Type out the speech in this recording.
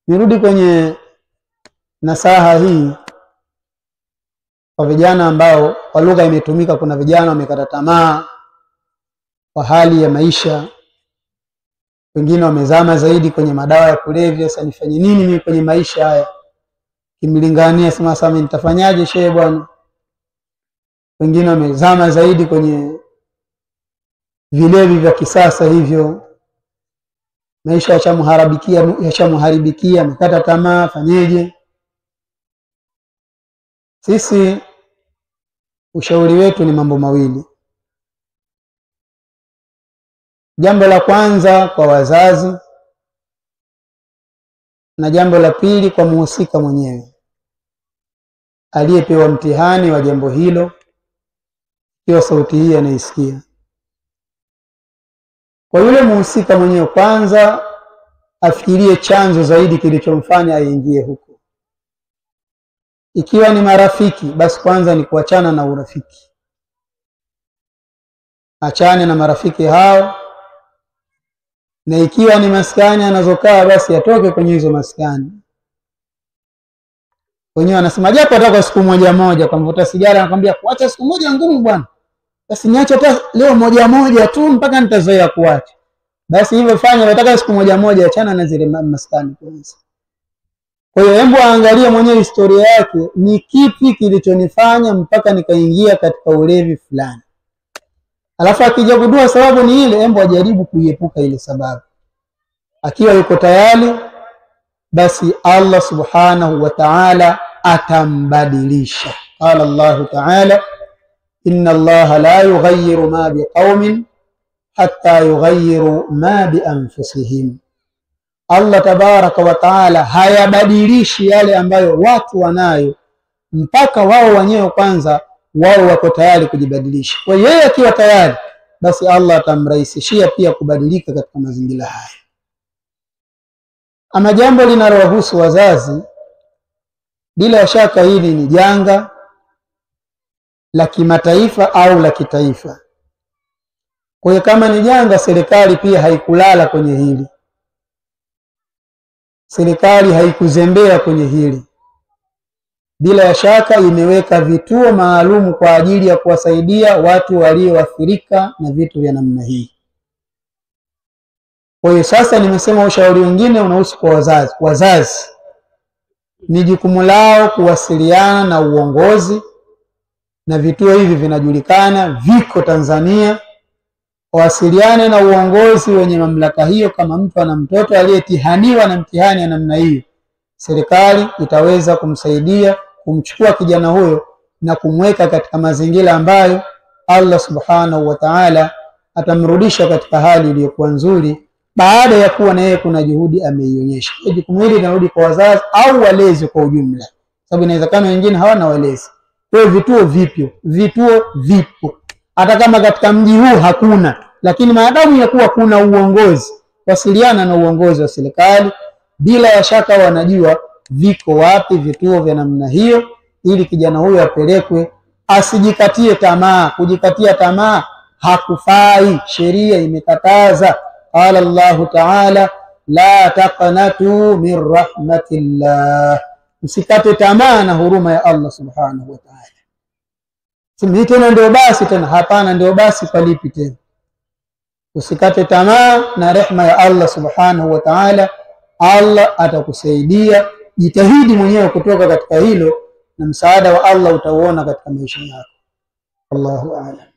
Nirudi kwenye nasaha hii kwa vijana ambao kwa lugha imetumika, kuna vijana wamekata tamaa kwa hali ya maisha, wengine wamezama zaidi kwenye madawa ya kulevya. Sasa nifanye nini mimi kwenye maisha haya? Kimlingania sasa mimi nitafanyaje shehe bwana? Wengine wamezama zaidi kwenye vilevi vya kisasa hivyo, maisha yashamuharibikia, amekata tamaa, fanyeje? Sisi ushauri wetu ni mambo mawili. Jambo la kwanza kwa wazazi, na jambo la pili kwa muhusika mwenyewe aliyepewa mtihani wa jambo hilo, hiyo sauti hii anaisikia. Kwa yule muhusika mwenyewe, kwanza afikirie chanzo zaidi kilichomfanya aingie huko. Ikiwa ni marafiki, basi kwanza ni kuachana na urafiki, achane na marafiki hao. Na ikiwa ni maskani anazokaa, basi atoke kwenye hizo maskani. Wenyewe wanasema japo ataka siku moja, kwa mvuta sigara anakuambia kuacha siku moja ngumu bwana, basi niache hata leo moja tu mpaka nitazoea kuacha. Basi hivyo fanya, nataka siku moja, achana na zile maskani kwanza. Kwa hiyo hebu angalia mwenyewe historia yake, ni kipi kilichonifanya mpaka nikaingia katika ulevi fulani. Alafu akija kujua sababu ni ile, hebu ajaribu kuiepuka ile sababu. Akiwa yuko tayari, basi Allah subhanahu wa ta'ala atambadilisha. Qala Allah ta'ala, inna Allah la yughayyiru ma biqaumin hatta yughayyiru ma bi anfusihim. Allah tabaraka wa taala hayabadilishi yale ambayo watu wanayo mpaka wao wenyewe kwanza wao wako tayari kujibadilisha. Kwa hiyo yeye akiwa tayari, basi Allah atamrahisishia pia kubadilika katika mazingira haya. Ama jambo linalowahusu wazazi, bila shaka hili ni janga la kimataifa au la kitaifa. Kwa hiyo kama ni janga, serikali pia haikulala kwenye hili, serikali haikuzembea kwenye hili. Bila shaka imeweka vituo maalum kwa ajili ya kuwasaidia watu walioathirika na vitu vya namna hii. Kwa hiyo sasa nimesema ushauri mwingine unahusu kwa wazazi. Wazazi ni jukumu lao kuwasiliana na uongozi, na vituo hivi vinajulikana, viko Tanzania. Wawasiliane na uongozi wenye mamlaka hiyo. Kama mtu ana mtoto aliyetihaniwa na mtihani ya namna hiyo, serikali itaweza kumsaidia kumchukua kijana huyo na kumweka katika mazingira ambayo Allah subhanahu wa ta'ala atamrudisha katika hali iliyokuwa nzuri, baada ya kuwa na yeye kuna juhudi ameionyesha. Jukumu hili linarudi kwa wazazi au walezi kwa ujumla, sababu inawezekana wengine hawana walezi. Kwa hiyo vituo vipo. Hata kama katika mji huu hakuna, lakini maadamu ya kuwa kuna uongozi, wasiliana na uongozi wa serikali. Bila ya shaka wanajua viko wapi vituo vya namna hiyo, ili kijana huyo apelekwe, asijikatie tamaa. Kujikatia tamaa hakufai, sheria imekataza. Qala Allah ta'ala, la taqnatu min rahmatillah, msikate tamaa na huruma ya Allah subhanahu wa ta'ala. Simi tena ndio basi tena, hapana, ndio basi palipi tena. Usikate tamaa na rehema ya Allah subhanahu wa ta'ala. Allah atakusaidia, jitahidi mwenyewe kutoka katika hilo, na msaada wa Allah utauona katika maisha yako. Allahu a'lam.